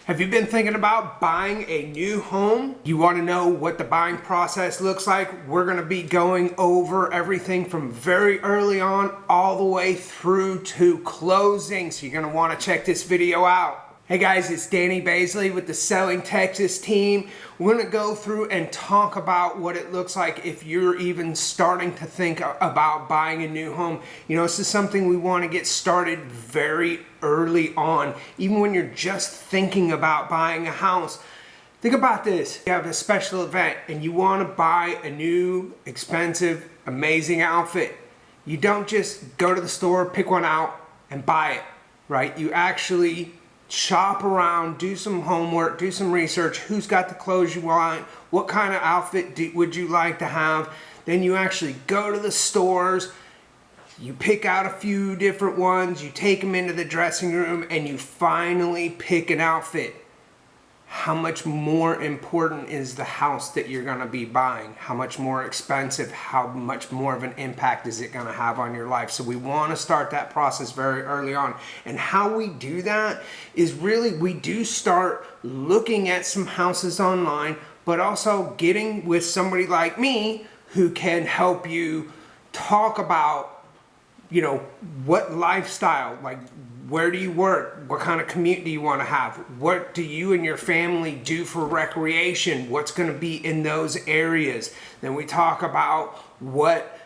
Have you been thinking about buying a new home? You want to know what the buying process looks like? We're going to be going over everything from very early on all the way through to closing. So you're going to want to check this video out. Hey guys, it's Danny Baisley with the Selling Texas team. We're going to go through and talk about what it looks like if you're even starting to think about buying a new home. You know, this is something we want to get started very early on. Even when you're just thinking about buying a house, think about this. You have a special event and you want to buy a new, expensive, amazing outfit. You don't just go to the store, pick one out, and buy it, right? You actually shop around, do some homework, do some research. Who's got the clothes you want? What kind of outfit would you like to have? Then you actually go to the stores, you pick out a few different ones, you take them into the dressing room, and you finally pick an outfit. How much more important is the house that you're going to be buying? How much more expensive? How much more of an impact is it going to have on your life? So we want to start that process very early on. And how we do that is really, we do start looking at some houses online, but also getting with somebody like me who can help you talk about, you know, what lifestyle, like where do you work? What kind of commute do you want to have? What do you and your family do for recreation? What's going to be in those areas? Then we talk about what,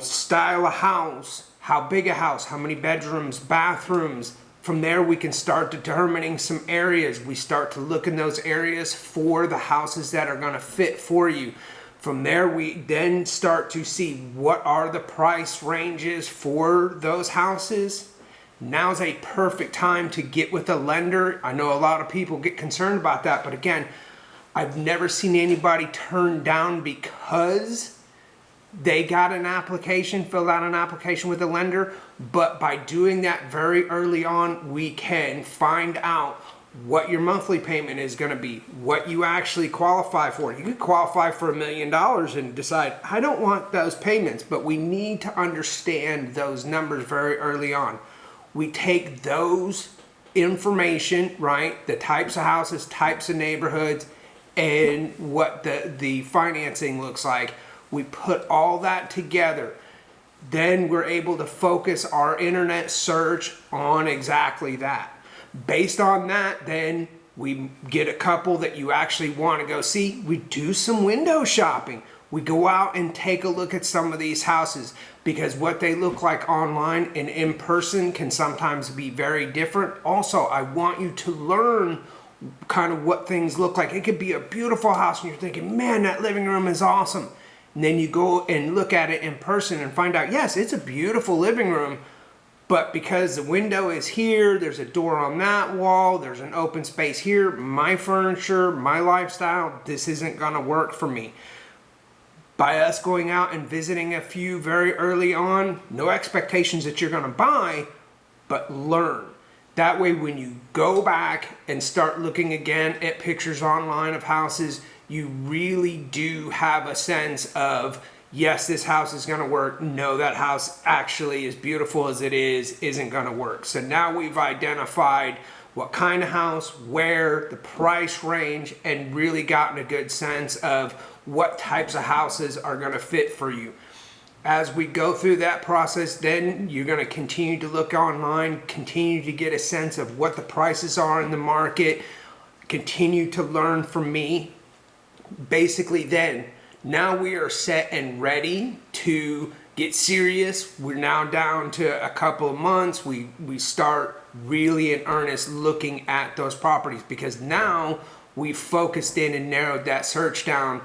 style of house, how big a house, how many bedrooms, bathrooms. From there, we can start determining some areas. We start to look in those areas for the houses that are going to fit for you. From there, we then start to see what are the price ranges for those houses. Now's a perfect time to get with a lender. I know a lot of people get concerned about that, but again, I've never seen anybody turned down because they got an application, filled out an application with a lender. But by doing that very early on, we can find out what your monthly payment is going to be, what you actually qualify for. You could qualify for $1 million and decide, I don't want those payments, but we need to understand those numbers very early on. We take those information, right, the types of houses, types of neighborhoods, and what the financing looks like. We put all that together. Then we're able to focus our internet search on exactly that. Based on that, then we get a couple that you actually want to go see. We do some window shopping. We go out and take a look at some of these houses because what they look like online and in person can sometimes be very different. Also, I want you to learn kind of what things look like. It could be a beautiful house and you're thinking, man, that living room is awesome. And then you go and look at it in person and find out, yes, it's a beautiful living room, but because the window is here, there's a door on that wall, there's an open space here, my furniture, my lifestyle, this isn't gonna work for me. By us going out and visiting a few very early on, no expectations that you're gonna buy, but learn. That way when you go back and start looking again at pictures online of houses, you really do have a sense of, yes, this house is gonna work. No, that house actually, as beautiful as it is, isn't gonna work. So now we've identified what kind of house, where, the price range, and really gotten a good sense of what types of houses are going to fit for you. As we go through that process, then you're going to continue to look online, continue to get a sense of what the prices are in the market, continue to learn from me. Basically then, now we are set and ready to get serious. We're now down to a couple of months. We start really in earnest looking at those properties because now we've focused in and narrowed that search down.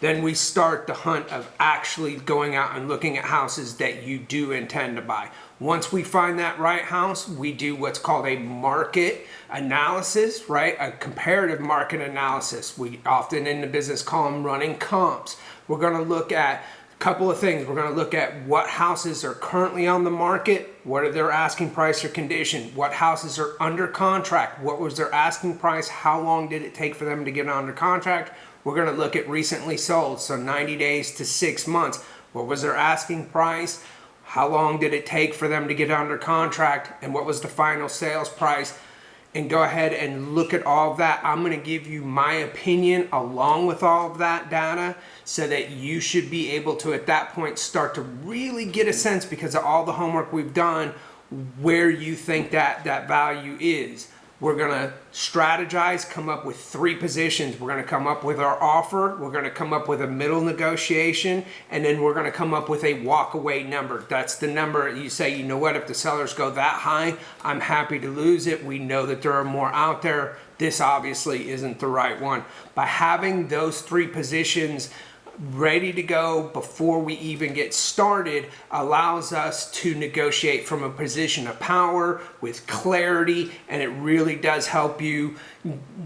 Then we start the hunt of actually going out and looking at houses that you do intend to buy. Once we find that right house, we do what's called a market analysis, right? A comparative market analysis. We often in the business call them running comps. We're going to look at a couple of things. We're going to look at what houses are currently on the market, what are their asking price or condition, what houses are under contract, what was their asking price, how long did it take for them to get under contract. We're going to look at recently sold, so 90 days to 6 months. What was their asking price? How long did it take for them to get under contract? And what was the final sales price? and go ahead and look at all of that. I'm going to give you my opinion along with all of that data so that you should be able to at that point start to really get a sense, because of all the homework we've done, where you think that value is. We're gonna strategize, come up with 3 positions. We're gonna come up with our offer, we're gonna come up with a middle negotiation, and then we're gonna come up with a walkaway number. That's the number you say, you know what, if the sellers go that high, I'm happy to lose it. We know that there are more out there. This obviously isn't the right one. By having those 3 positions ready to go before we even get started allows us to negotiate from a position of power with clarity, and it really does help you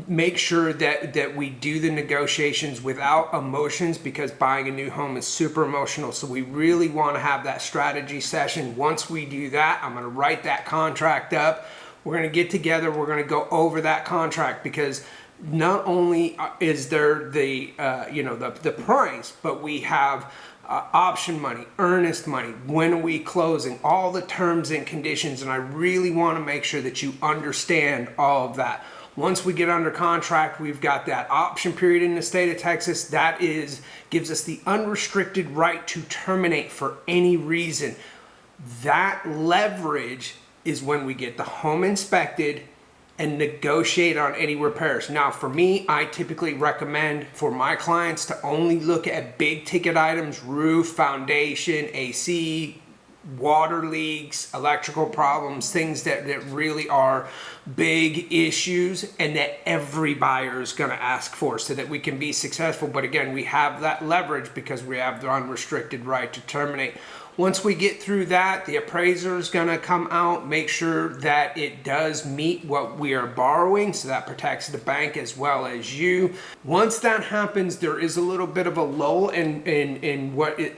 make sure that we do the negotiations without emotions, because buying a new home is super emotional. So we really want to have that strategy session. Once we do that, I'm going to write that contract up. We're going to get together, we're going to go over that contract, because not only is there the the price, but we have option money, earnest money, when are we closing, all the terms and conditions, and I really want to make sure that you understand all of that. Once we get under contract, we've got that option period in the state of Texas. That gives us the unrestricted right to terminate for any reason. That leverage is when we get the home inspected and negotiate on any repairs. Now for me, I typically recommend for my clients to only look at big ticket items: roof, foundation, AC, water leaks, electrical problems, things that really are big issues and that every buyer is gonna ask for, so that we can be successful. But again, we have that leverage because we have the unrestricted right to terminate. Once we get through that, the appraiser is going to come out, make sure that it does meet what we are borrowing, so that protects the bank as well as you. Once that happens, there is a little bit of a lull in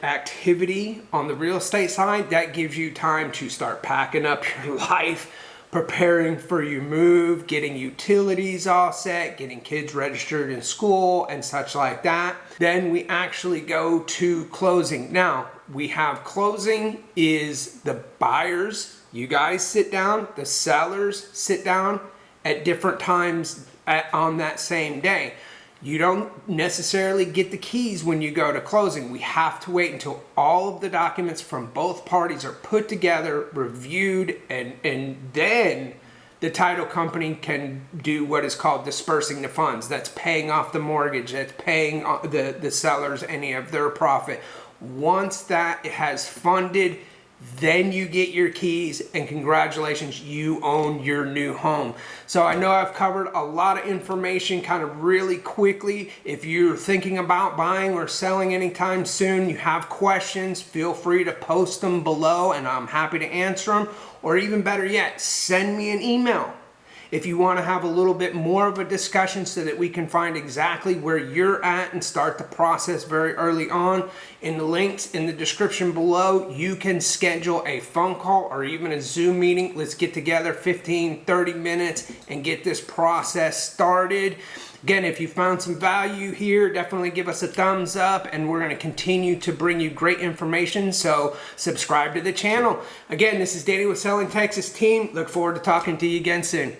activity on the real estate side. That gives you time to start packing up your life, preparing for your move, getting utilities all set, getting kids registered in school and such like that. Then we actually go to closing. Now, we have closing is the buyers, you guys sit down, the sellers sit down at different times on that same day. You don't necessarily get the keys when you go to closing. We have to wait until all of the documents from both parties are put together, reviewed, and then the title company can do what is called dispersing the funds. That's paying off the mortgage, that's paying the sellers any of their profit. Once that has funded, then you get your keys, and congratulations, you own your new home. So I know I've covered a lot of information kind of really quickly. If you're thinking about buying or selling anytime soon, you have questions, feel free to post them below and I'm happy to answer them. Or even better yet, send me an email if you want to have a little bit more of a discussion, so that we can find exactly where you're at and start the process very early on. In the links in the description below, you can schedule a phone call or even a Zoom meeting. Let's get together 15-30 minutes and get this process started. Again, if you found some value here, definitely give us a thumbs up, and we're going to continue to bring you great information. So subscribe to the channel. Again, this is Danny with Selling Texas Team. Look forward to talking to you again soon.